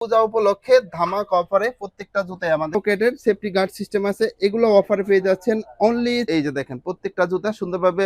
পূজা উপলক্ষে ধামাক অফারে প্রত্যেকটা জুতায় আমাদের পকেটের সেফটি গার্ড সিস্টেম আছে, এগুলো অফারে পেয়ে যাচ্ছেন অনলি। এই যে দেখেন প্রত্যেকটা জুতা সুন্দরভাবে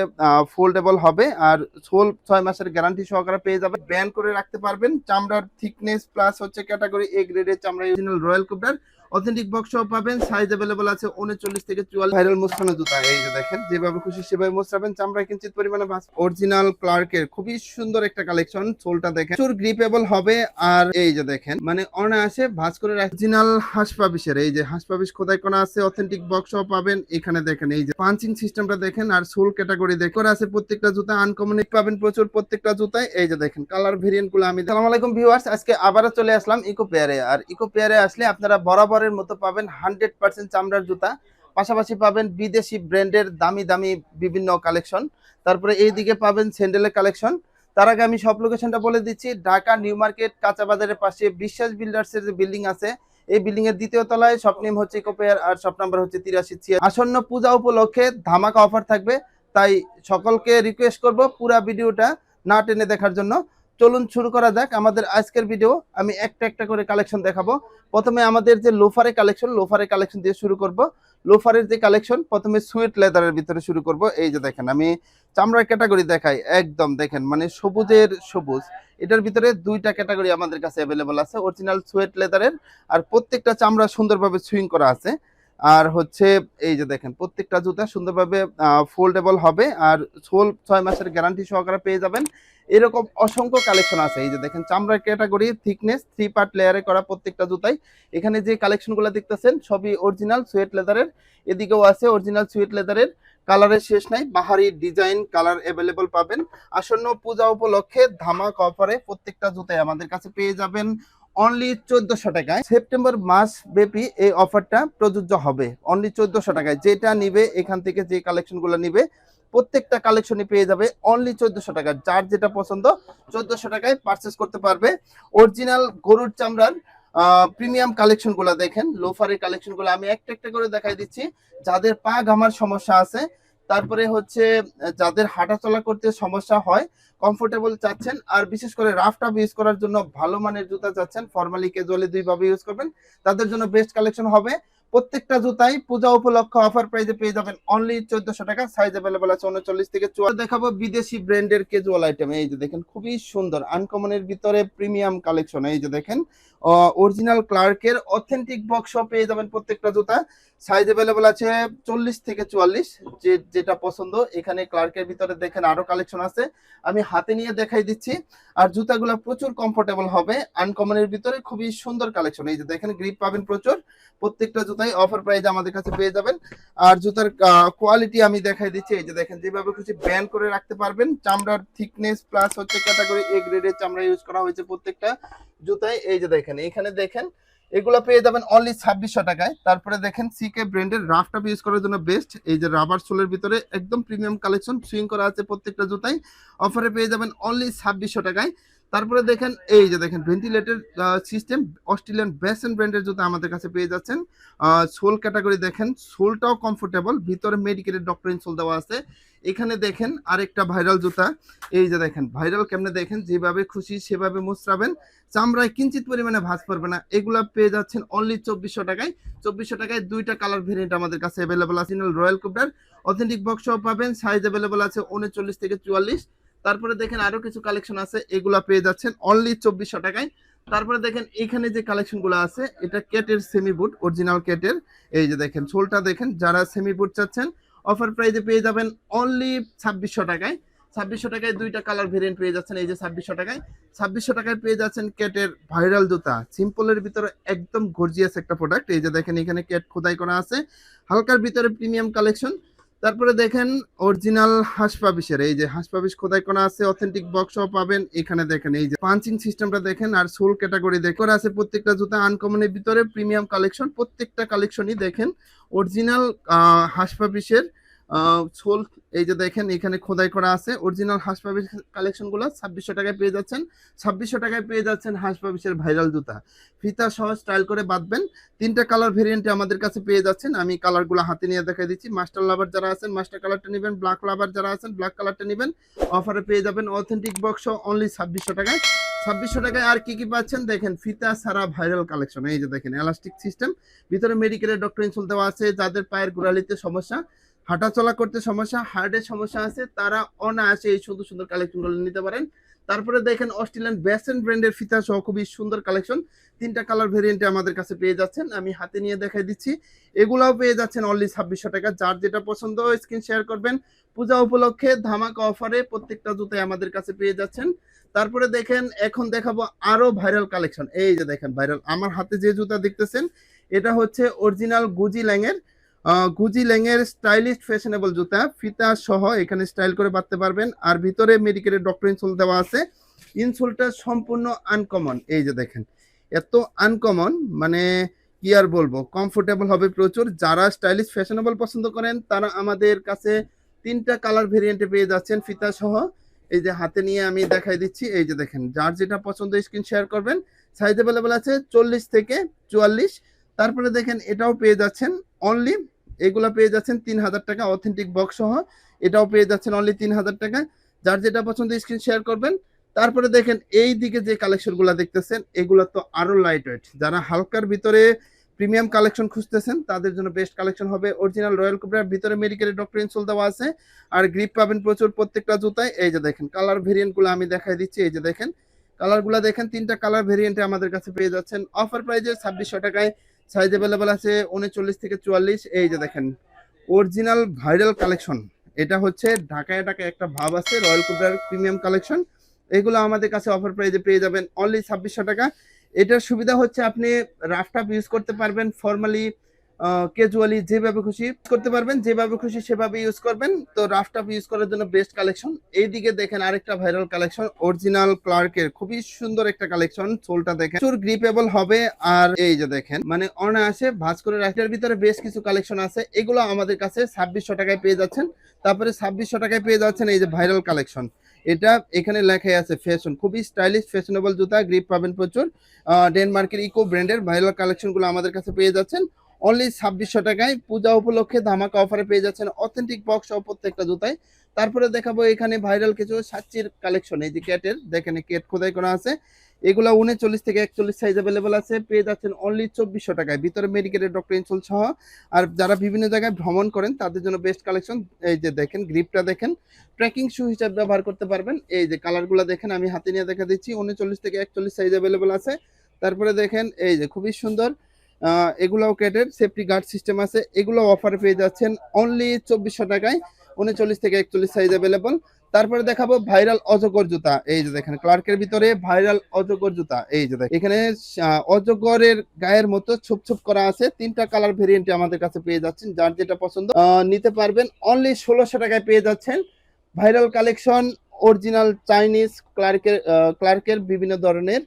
ফোল্ডেবল হবে আর সোল 6 মাসের গ্যারান্টি সহকারে পেয়ে যাবেন। ব্যান্ড করে রাখতে পারবেন, চামড়ার থিকনেস প্লাস হচ্ছে ক্যাটাগরি এ গ্রেডের চামড়া, অরিজিনাল রয়্যাল কোবরার অথেন্টিক বক্স সহ পাবেন। সাইজ अवेलेबल আছে 39 থেকে 44। ভাইরাল মোস্তানো জুতা, এই যে দেখেন যেভাবে খুশি সেভাবে মোস্তাবেন, চামড়ায় কিঞ্চিত পরিমাণে ভাঁজ। অরিজিনাল ক্লার্কের খুবই সুন্দর একটা কালেকশন, সোলটা দেখেন প্রচুর গ্রিপেবল হবে। আর এই যে দেখেন মানে অনায়াসে ভাঁজ করে অরিজিনাল হাঁসপাবিশের, এই যে হাঁসপাবিশ খোদাই করা আছে, অথেন্টিক বক্স সহ পাবেন। এখানে দেখেন এই যে পাঞ্চিং সিস্টেমটা দেখেন আর সোল ক্যাটাগরি দেখে আছে প্রত্যেকটা জুতা, আনকমন পাবেন প্রচুর প্রত্যেকটা জুতায়। এই যে দেখেন কালার ভেরিয়েন্ট গুলো আমি। আসসালামু আলাইকুম ভিউয়ার্স, আজকে আবারও চলে আসলাম ইকো পেয়ারে। আর ইকো পেয়ারে আসলে আপনারা বরাবরের মতো পাবেন 100% চামড়ার জুতা, পাশাপাশি পাবেন বিদেশি ব্র্যান্ডের দামি দামি বিভিন্ন কালেকশন। তারপরে এইদিকে পাবেন স্যান্ডেলের কালেকশন। তার আগে আমি সব লোকেশনটা বলে দিচ্ছি। ঢাকা নিউ মার্কেট কাঁচা বাজারের পাশে বিশ্বাস বিল্ডার্সের যে বিল্ডিং আছে, এই বিল্ডিং এর দ্বিতীয় তলায়। শপ নেম হচ্ছে ইকো পেয়ার আর শপ নাম্বার হচ্ছে 83। আসন্ন পূজা উপলক্ষে ধামাকা অফার থাকবে, তাই সকলকে রিকোয়েস্ট করব পুরো ভিডিওটা না টেনে দেখার জন্য। চলুন শুরু করা যাক আমাদের আজকের ভিডিও। আমি একটা একটা করে কালেকশন দেখাবো। প্রথমে আমাদের যে লোফারের কালেকশন দিয়ে শুরু করব। লোফারের যে কালেকশন, প্রথমে সুইট লেদারের ভিতরে শুরু করব। এই যে দেখেন আমি চামড়ার ক্যাটাগরি দেখাই, একদম দেখেন মানে সবুজের সবুজ। এটার ভিতরে দুইটা ক্যাটাগরি আমাদের কাছে অ্যাভেলেবল আছে, অরিজিনাল সুইট লেদারের আর প্রত্যেকটা চামড়া সুন্দরভাবে সুইং করা আছে। আর হচ্ছে এই যে দেখেন প্রত্যেকটা জুতা সুন্দরভাবে ফোল্ডেবল হবে আর সোল 6 মাসের গ্যারান্টি সহকারে পেয়ে যাবেন। এরকম অসংখ্য কালেকশন আছে। এই যে দেখেন চামড়ার ক্যাটাগরি থিকনেস 3 পার্ট লেয়ারে করা প্রত্যেকটা জুতাই। এখানে যে কালেকশনগুলো দেখতেছেন সবই অরিজিনাল সুয়েট লেদারের। এদিকেও আছে অরিজিনাল সুয়েট লেদারের, কালারের শেষ নাই, বাহারি ডিজাইন কালার অ্যাভেলেবল পাবেন। আসন্ন পূজা উপলক্ষে ধামাক অফারে প্রত্যেকটা জুতাই আমাদের কাছে পেয়ে যাবেন অনলি 1400 টাকায়। সেপ্টেম্বর মাস ব্যাপী এই অফারটা প্রযোজ্য হবে অনলি 1400 টাকায়। যেটা নিবে এখান থেকে, যে কালেকশনগুলো নিবে প্রত্যেকটা কালেকশনই পেয়ে যাবে অনলি 1400 টাকা। যার যেটা পছন্দ 1400 টাকায় পারচেস করতে পারবে। অরিজিনাল গরুর চামড়ার প্রিমিয়াম কালেকশনগুলো দেখেন, লোফারের কালেকশনগুলো আমি একটা একটা করে দেখাই দিচ্ছি। যাদের পা ঘামার সমস্যা আছে, তারপরে হচ্ছে যাদের হাঁটা চলা করতে সমস্যা হয়, কমফোর্টেবল চাচ্ছেন, আর বিশেষ করে রাফ টাফ ইউজ করার জন্য ভালো মানের জুতা চাচ্ছেন, ফর্মালি ক্যাজুয়ালি দুইভাবে ইউজ করবেন, তাদের জন্য বেস্ট কালেকশন হবে। প্রত্যেকটা জুতাই পূজা উপলক্ষে অফার প্রাইসে পেয়ে যাবেন অনলি 1400 টাকা। সাইজ अवेलेबल আছে 39 থেকে 44। দেখাবো বিদেশি ব্র্যান্ডের ক্যাজুয়াল আইটেম। এই যে দেখেন খুবই সুন্দর আনকমনের ভিতরে প্রিমিয়াম কালেকশন। এই যে দেখেন অরিজিনাল ক্লার্কের অথেন্টিক বক্স পেয়ে যাবেন প্রত্যেকটা জুতা। সাইজ अवेलेबल আছে 40 থেকে 44, যেটা পছন্দ। এখানে ক্লার্কের ভিতরে দেখেন আরো কালেকশন আছে, আমি হাতে নিয়ে দেখাই দিচ্ছি। আর জুতাগুলো প্রচুর কমফোর্টেবল হবে, আনকমনের ভিতরে খুবই সুন্দর কালেকশন। এই যে দেখেন গ্রিপ পাবেন প্রচুর, প্রত্যেকটা জুতাই অফার প্রাইসে আমাদের কাছে পেয়ে যাবেন। আর জুতার কোয়ালিটি আমি দেখাই দিচ্ছি। এই যে দেখেন যেভাবে খুশি ব্যান্ড করে রাখতে পারবেন, চামড়ার থিকনেস প্লাস হচ্ছে ক্যাটাগরি এ গ্রেডের চামড়া ইউজ করা হয়েছে প্রত্যেকটা জুতাই। এই যে দেখেন এখানে দেখেন এগুলো পেয়ে যাবেন অনলি 2600 টাকায়। তারপরে দেখেন সিকে ব্র্যান্ডের রাফটা ইউজ করার জন্য বেস্ট। এই যে রাবার সোলের ভিতরে একদম প্রিমিয়াম কালেকশন সুইং করা আছে প্রত্যেকটা জুতাই, অফারে পেয়ে যাবেন অনলি 2600 টাকায়। তারপরে দেখেন এই যে দেখেন ভেন্টিলেটর সিস্টেম অস্ট্রেলিয়ান বেসেন ব্র্যান্ডের জুতা আমাদের কাছে পেয়ে যাচ্ছেন। সোল ক্যাটাগরি দেখেন, সোলটাও কমফোর্টেবল, ভিতরে মেডিকেলের ডক্টর ইনসোল দেওয়া আছে। এখানে দেখেন আরেকটা ভাইরাল জুতা। এই যে দেখেন ভাইরাল কেমনে, দেখেন যেভাবে খুশি সেভাবে মুচড়াবেন, চামড়ায় কিঞ্চিত পরিমাণে ভাঁজ পড়বে না। এগুলা পেয়ে যাচ্ছেন অনলি 2400 টাকায়। 2400 টাকায় দুইটা কালার ভেরিয়েন্ট আমাদের কাছে অ্যাভেলেবল আছে। রয়্যাল কোবরার অথেন্টিক বক্স পাবেন, সাইজ অ্যাভেলেবল আছে 39 থেকে 44। তারপরে দেখেন আরো কিছু কালেকশন আছে, এগুলা পেয়ে যাচ্ছেন অনলি 2400 টাকায়। তারপরে দেখেন এখানে যে কালেকশন গুলো আছে, এটা কেটের সেমি বুট, অরিজিনাল কেটের। এই যে দেখেন সোলটা দেখেন, যারা সেমি বুট চাচ্ছেন অফার প্রাইসে পেয়ে যাবেন অনলি 2600 টাকায়। 2600 টাকায় দুইটা কালার ভেরিয়েন্ট পেয়ে যাচ্ছেন। এই যে 2600 টাকায়, 2600 টাকায় পেয়ে যাচ্ছেন কেটের ভাইরাল জুতা, সিম্পলের ভিতরে একদম গর্জিয়াস একটা প্রোডাক্ট। এই যে দেখেন এখানে কেট খোদাই করা আছে, হালকার ভিতরে প্রিমিয়াম কালেকশন। তারপরে দেখেন অরিজিনাল হাঁসপাবিশের, এই যে হাঁসপাবিশ খোদাই করা আছে, অথেন্টিক বক্স পাবেন। এখানে দেখেন এই যে পাঞ্চিং সিস্টেমটা দেখেন আর সোল ক্যাটাগরি দেখে আছে প্রত্যেকটা জুতা, আনকমনের ভিতরে প্রিমিয়াম কালেকশন। প্রত্যেকটা কালেকশনই দেখেন অরিজিনাল হাঁসপাবিশের সোল। এই যে দেখেন এখানে খোদাই করা আছে অরিজিনাল হাঁসপাবিশ কালেকশনগুলো 2600 টাকায় পেয়ে যাচ্ছেন। 2600 টাকায় পেয়ে যাচ্ছেন হাঁসপাবিশের ভাইরাল জুতা, ফিতা সহ স্টাইল করে বাঁধবেন। তিনটা কালার ভেরিয়েন্টে আমাদের কাছে পেয়ে যাচ্ছেন। আমি কালারগুলো হাতে নিয়ে দেখাই দিচ্ছি। মাস্টার লাভার যারা আছেন মাস্টার কালারটা নেবেন, ব্ল্যাক লাভার যারা আছেন ব্ল্যাক কালারটা নেবেন। অফারে পেয়ে যাবেন অথেন্টিক বক্স অনলি 2600 টাকায়। 2600 টাকায় আর কি কি পাচ্ছেন দেখেন, ফিতা ছাড়া ভাইরাল কালেকশন। এই যে দেখেন এলাস্টিক সিস্টেম, ভিতরে মেডিকেলের ডক্টর ইনসোল দেওয়া আছে। যাদের পায়ের গোড়ালিতে সমস্যা, হাঁটা চলা করতে সমস্যা, হার্টের সমস্যা আছে, তারা অনায়াসে এই সুন্দর সুন্দর কালেকশনগুলো নিতে পারেন। তারপরে দেখেন অস্ট্রেলিয়ান বেসেন ব্র্যান্ডের ফিতা সহ খুবই সুন্দর কালেকশন, 3টা কালার ভেরিয়েন্টে আমাদের কাছে পেয়ে যাচ্ছেন। আমি হাতে নিয়ে দেখাই দিচ্ছি, এগুলাও পেয়ে যাচ্ছেন অনলি 2600 টাকা। যার যেটা পছন্দ স্ক্রিন শেয়ার করবেন। পূজা উপলক্ষে ধামাকা অফারে প্রত্যেকটা জুতাই আমাদের কাছে পেয়ে যাচ্ছেন। তারপরে দেখেন এখন দেখাবো আরো ভাইরাল কালেকশন। এই যে দেখেন ভাইরাল, আমার হাতে যে জুতা দেখতেছেন এটা হচ্ছে অরিজিনাল গুজি ল্যাংয়ের স্টাইলিশ ফ্যাশনেবল জুতা, ফিতা সহ এখানে স্টাইল করে বাঁধতে পারবেন। আর ভিতরে মেডিকেলের ডক্টর ইনসোল দেওয়া আছে। ইনসোলটা সম্পূর্ণ আনকমন, এই যে দেখেন এত আনকমন, মানে কি আর বলবো, কমফোর্টেবল হবে প্রচুর। যারা স্টাইলিশ ফ্যাশনেবল পছন্দ করেন তারা আমাদের কাছে 3টা কালার ভেরিয়েন্টে পেয়ে যাচ্ছেন ফিতা সহ। এই যে হাতে নিয়ে আমি দেখাই দিচ্ছি, এই যে দেখেন যার যেটা পছন্দ স্ক্রিন শেয়ার করবেন। সাইজ অ্যাভেলেবল আছে 40 থেকে 44। তারপরে দেখেন এটাও পেয়ে যাচ্ছেন অনলি, এগুলা পেয়ে যাচ্ছেন 3000 টাকা অথেন্টিক বক্স সহ। এটাও পেয়ে যাচ্ছেন অনলি 3000 টাকা। যার যেটা পছন্দ স্ক্রিন শেয়ার করবেন। তারপরে দেখেন এই দিকে যে কালেকশনগুলো দেখতেছেন এগুলো তো আরো লাইট ওয়েট। যারা হালকার ভিতরে প্রিমিয়াম কালেকশন খুঁজতেছেন তাদের জন্য বেস্ট কালেকশন হবে। অরিজিনাল রয়্যাল কোবরার ভিতরে মেডিকেলের ডক্টর ইনসোল দেওয়া আছে। আর গ্রিপ পাবেন প্রচুর প্রত্যেকটা জুতায়। এই যে দেখেন কালার ভেরিয়েন্টগুলো আমি দেখাই দিচ্ছি, এই যে দেখেন কালারগুলো দেখেন, 3টা কালার ভেরিয়েন্টে আমাদের কাছে পেয়ে যাচ্ছেন অফার প্রাইজে 2600 টাকায়। সাইজ অ্যাভেলেবল আছে 39 থেকে 44। এই যে দেখেন অরিজিনাল ভাইরাল কালেকশন, এটা হচ্ছে ঢাকায় ঢাকায় একটা ভাব আছে রয়্যাল কোবরার প্রিমিয়াম কালেকশন। এগুলো আমাদের কাছে অফার প্রাইজে পেয়ে যাবেন অনলি 2600 টাকা। এটার সুবিধা হচ্ছে আপনি রাফ টাফ ইউজ করতে পারবেন, ফর্মালি ক্যাজুয়ালি যেভাবে খুশি করতে পারবেন, যেভাবে খুশি সেভাবে ইউজ করবেন। তো রাফ টাফ ইউজ করার জন্য বেস্ট কালেকশন। এইদিকে দেখেন আরেকটা ভাইরাল কালেকশন, অরিজিনাল ক্লার্কের খুবই সুন্দর একটা কালেকশন। সোলটা দেখেন প্রচুর গ্রিপেবল হবে। আর এই যে দেখেন মানে অনায়াসে ভাঁজ করে রাখার ভিতরে বেশ কিছু কালেকশন আছে, এগুলো আমাদের কাছে 2600 টাকায় পেয়ে যাচ্ছেন। তারপরে 2600 টাকায় পেয়ে যাচ্ছেন এই যে ভাইরাল কালেকশন, এটা এখানে লেখাই আছে ফ্যাশন, খুবই স্টাইলিশ ফ্যাশনেবল জুতা, গ্রিপ পাবেন প্রচুর। ডেনমার্কের ইকো ব্র্যান্ডের ভাইরাল কালেকশনগুলো আমাদের কাছে পেয়ে যাচ্ছেন অনলি 2600 টাকায়। পূজা উপলক্ষে ধামাকা অফারে পেয়ে যাচ্ছেন অথেন্টিক বক্স সহ প্রত্যেকটা জুতায়। তারপরে দেখাবো এখানে ভাইরাল কিছু সাচ্চির কালেকশন, এই যে ক্যাটের দেখেন ক্যাট খোদাই করা আছে। এগুলা 39 থেকে 41 সাইজ অ্যাভেলেবল আছে, পেয়ে যাচ্ছেন অনলি 2400 টাকায় ভিতরে মেডিকেলের ডক্টর ইনসোল সহ। আর যারা বিভিন্ন জায়গায় ভ্রমণ করেন তাদের জন্য বেস্ট কালেকশন। এই যে দেখেন গ্রিপটা দেখেন, ট্রেকিং শু হিসেবে ব্যবহার করতে পারবেন। এই যে কালারগুলো দেখেন আমি হাতে নিয়ে দেখা দিচ্ছি, 39 থেকে 41 সাইজ অ্যাভেলেবল আছে। তারপরে দেখেন এই যে খুবই সুন্দর, এগুলাও ক্যাটের সেফটি গার্ড সিস্টেম আছে। এগুলো অফারে পেয়ে যাচ্ছেন অনলি 2400 টাকায়, 39 থেকে 41 সাইজ অ্যাভেলেবল। তারপরে দেখাবো ভাইরাল অজগর জুতা। এই যে দেখেন ক্লার্কের ভিতরে ভাইরাল অজগর জুতা। এই যে দেখেন এখানে অজগরের গায়ের মতো ছোপ ছোপ করা আছে। 3টা কালার ভেরিয়েন্টে আমাদের কাছে পেয়ে যাচ্ছেন। যার যেটা পছন্দ নিতে পারবেন। অনলি 1600 টাকায় পেয়ে যাচ্ছেন ভাইরাল কালেকশন অরিজিনাল চাইনিজ ক্লার্কের বিভিন্ন ধরনের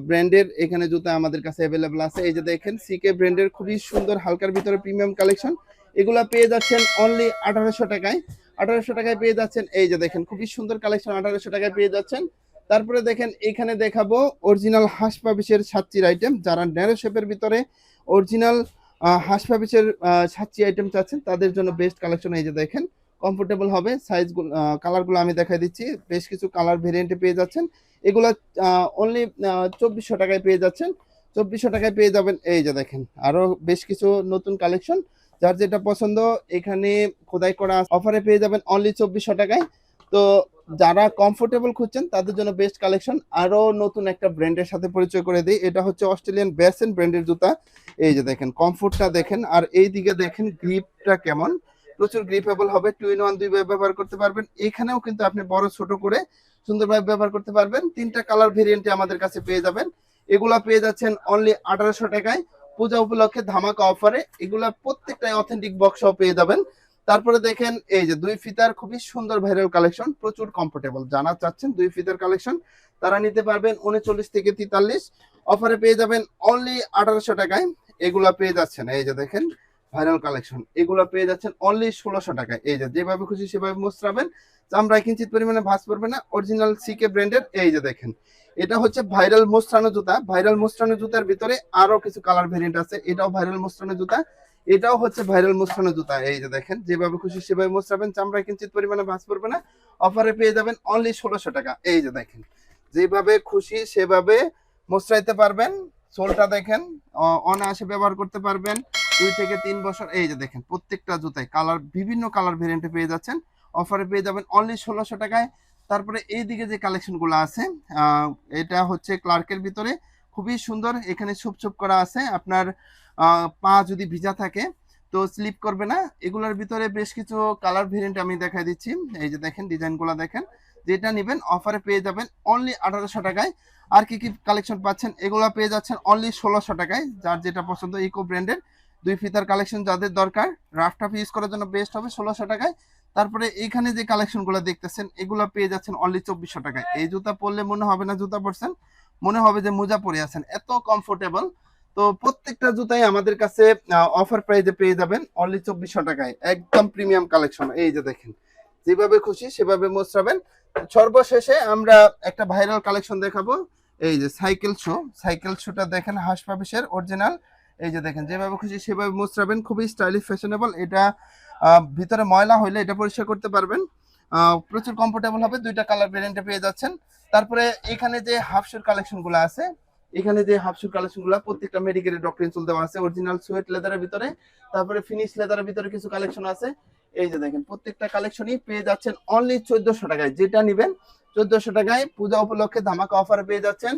ব্র্যান্ডের এখানে জুতা আমাদের কাছে অ্যাভেলেবল আছে। এই যে দেখেন সিকে ব্র্যান্ডের খুবই সুন্দর হালকার ভিতরে প্রিমিয়াম কালেকশন, এগুলা পেয়ে যাচ্ছেন অনলি 1800 টাকায়। 1800 টাকায় পেয়ে যাচ্ছেন। এই যে দেখেন খুবই সুন্দর কালেকশন 1800 টাকায় পেয়ে যাচ্ছেন। তারপরে দেখেন এখানে দেখাবো অরিজিনাল হাঁস পাবিসের সাচ্চির আইটেম। যারা ন্যারো শেপের ভিতরে অরিজিনাল হাঁস পাবিসের সাচ্চি আইটেম চাচ্ছেন তাদের জন্য বেস্ট কালেকশন। এই যে দেখেন কমফোর্টেবল হবে। সাইজগুলো কালারগুলো আমি দেখাই দিচ্ছি, বেশ কিছু কালার ভেরিয়েন্টে পেয়ে যাচ্ছেন। এগুলা অনলি 2400 টাকায় পেয়ে যাচ্ছেন। 2400 টাকায় পেয়ে যাবেন। এই যে দেখেন আরো বেশ কিছু নতুন কালেকশন, যার যেটা পছন্দ এখানে খোদাই করা অফারে পেয়ে যাবেন অনলি 2400 টাকায়। তো যারা কমফোর্টেবল খুঁজছেন তাদের জন্য বেস্ট কালেকশন। আরো নতুন একটা ব্র্যান্ডের সাথে পরিচয় করে দিই, এটা হচ্ছে অস্ট্রেলিয়ান বেসেন ব্র্যান্ডের জুতা। এই যে দেখেন কমফোর্টটা দেখেন, আর এই দিকে দেখেন গ্রিপটা কেমন, প্রচুর গ্রিপেবল হবে। 2-in-1 দুইভাবে ব্যবহার করতে পারবেন। এখানেও কিন্তু আপনি বড় ছোট করে সুন্দরভাবে ব্যবহার করতে পারবেন। 3টা কালার ভেরিয়েন্টে আমাদের কাছে পেয়ে যাবেন। এগুলা পেয়ে যাচ্ছেন অনলি 1800 টাকায় পূজা উপলক্ষে ধামাকা অফারে। এগুলা প্রত্যেকটাই অথেন্টিক বক্স পেয়ে যাবেন। তারপরে দেখেন এই যে দুই ফিতার খুবই সুন্দর ভাইরাল কালেকশন, প্রচুর কমফোর্টেবল। জানা চাচ্ছেন দুই ফিতার কালেকশন তারা নিতে পারবেন 39 থেকে 43 অফারে পেয়ে যাবেন অনলি 1800 টাকায়। এগুলা পেয়ে যাচ্ছেন এই যে দেখেন ভাইরাল কালেকশন, এগুলো পেয়ে যাচ্ছেন অনলি 1600 টাকায়। এই যে যেভাবে খুশি সেভাবে মোস্তাবেন, চামড়ায় কিঞ্চিত পরিমাণে ভাঁজ পড়বে না, অরিজিনাল সিকে ব্র্যান্ডের। এই যে দেখেন এটা হচ্ছে ভাইরাল মোস্তানো জুতা। ভাইরাল মোস্তানো জুতার ভিতরে আরো কিছু কালার ভেরিয়েন্ট আছে। এটাও ভাইরাল মোস্তানো জুতা, এটাও হচ্ছে ভাইরাল মোস্তানো জুতা। এই যে দেখেন যেভাবে খুশি সেভাবে মোস্তাবেন, চামড়ায় কিঞ্চিত পরিমাণে ভাঁজ পড়বে না, অফারে পেয়ে যাবেন অনলি 1600 টাকা। এই যে দেখেন যেভাবে খুশি সেভাবে মোচড়াইতে পারবেন। সোলটা দেখেন, অনায়াসে ব্যবহার করতে পারবেন 2 থেকে 3 বছর। এই যে দেখেন প্রত্যেকটা জুতায় কালার, বিভিন্ন কালার ভেরিয়েন্টে পেয়ে যাচ্ছেন, অফারে পেয়ে যাবেন অনলি 1600 টাকায়। তারপরে এইদিকে যে কালেকশনগুলো আছে, এটা হচ্ছে ক্লার্কের ভিতরে, খুবই সুন্দর। এখানে ছোপ ছোপ করা আছে, আপনার পা যদি ভিজা থাকে তো স্লিপ করবে না। এগুলোর ভিতরে বেশ কিছু কালার ভেরিয়েন্ট আমি দেখাই দিচ্ছি। এই যে দেখেন ডিজাইনগুলো দেখেন, যেটা নেবেন অফারে পেয়ে যাবেন অনলি 1800 টাকায়। আর কি কি কালেকশন পাচ্ছেন, এগুলো পেয়ে যাচ্ছেন অনলি 1600 টাকায়। যার যেটা পছন্দ, ইকো ব্র্যান্ডের 2 ফিতার কালেকশন যাদের দরকার, রাফ টাফ ইউজ করার জন্য বেস্ট হবে 1600 টাকায়। তারপরে এইখানে যে কালেকশনগুলো দেখতেছেন এগুলো পেয়ে যাচ্ছেন অনলি 2400 টাকায়। এই জুতা পরলে মনে হবে না জুতা পরছেন, মনে হবে যে মোজা পরে আছেন, এত কমফোর্টেবল। তো প্রত্যেকটা জুতাই আমাদের কাছে অফার প্রাইজে পেয়ে যাবেন অনলি 2400 টাকায়, একদম প্রিমিয়াম কালেকশন। এই যে দেখেন, যেভাবে খুশি সেভাবে মোচড়াবেন। সর্বশেষে আমরা একটা ভাইরাল কালেকশন দেখাবো। এই যে সাইকেল শুটা দেখেন, হাঁস পাপিসের অরিজিনাল। এই যে দেখেন, যেভাবে খুশি সেভাবে মোচড়াবেন, খুবই স্টাইলিশ ফ্যাশনেবল। এটা ভিতরে ময়লা হইলে এটা পরিষ্কার করতে পারবেন, প্রচুর কমফোর্টেবল হবে। 2টা কালার ভেরিয়েন্টে পেয়ে যাচ্ছেন। তারপরে এখানে যে হাফ শুর কালেকশনগুলো আছে, এখানে যে হাফ শুর কালেকশনগুলো প্রত্যেকটা মেডিকেলের ডক্টর ইনসোল দেওয়া আছে, অরিজিনাল সুয়েট লেদারের ভিতরে। তারপরে ফিনিশ লেদারের ভিতরে কিছু কালেকশন আছে। এই যে দেখেন, প্রত্যেকটা কালেকশনই পেয়ে যাচ্ছেন অনলি 1400 টাকায়। যেটা নেবেন 1400 টাকায়, পূজা উপলক্ষে ধামাকা অফারে পেয়ে যাচ্ছেন।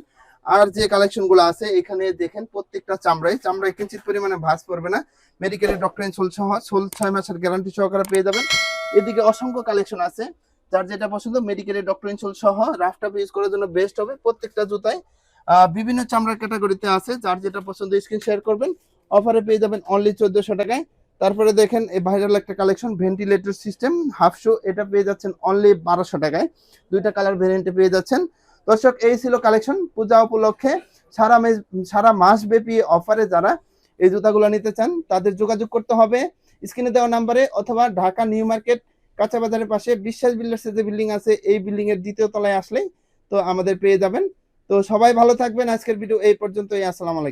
আর যে কালেকশন গুলো আছে এখানে দেখেন, প্রত্যেকটা চামড়ায় কিঞ্চিত পরিমাণে ভাঁজ পড়বে না। মেডিকেলের ডক্টর ইনসোল সহ সোল 6 মাসের গ্যারান্টি সহকারে পেয়ে যাবেন। এদিকে অসংখ্য কালেকশন আছে, যার যেটা পছন্দ মেডিকেলের ডক্টর ইনসোল সহ রাফটা ইউজ করার জন্য বেস্ট হবে। প্রত্যেকটা জুতায় বিভিন্ন চামড়ার ক্যাটাগরিতে আছে, যার যেটা পছন্দ স্ক্রিন শেয়ার করবেন, অফারে পেয়ে যাবেন অনলি 1400 টাকায়। তারপরে দেখেন এই ভাইরাল একটা কালেকশন, ভেন্টিলেটর সিস্টেম হাফ শু, এটা পেয়ে যাচ্ছেন অনলি 1200 টাকায়। 2টা কালার ভেরিয়েন্টে পেয়ে যাচ্ছেন। দর্শক, এই ছিল কালেকশন পূজা উপলক্ষে। সারা মাস ব্যাপী অফারে যারা এই জুতাগুলো নিতে চান তাদের যোগাযোগ করতে হবে স্ক্রিনে দেওয়া নাম্বারে, অথবা ঢাকা নিউ মার্কেট কাঁচা বাজারের পাশে বিশ্বাস বিল্ডার্সের যে বিল্ডিং আছে এই বিল্ডিং এর 2য় তলায় আসলেই তো আমাদের পেয়ে যাবেন। তো সবাই ভালো থাকবেন। আজকের ভিডিও এই পর্যন্তই। আসসালামু আলাইকুম।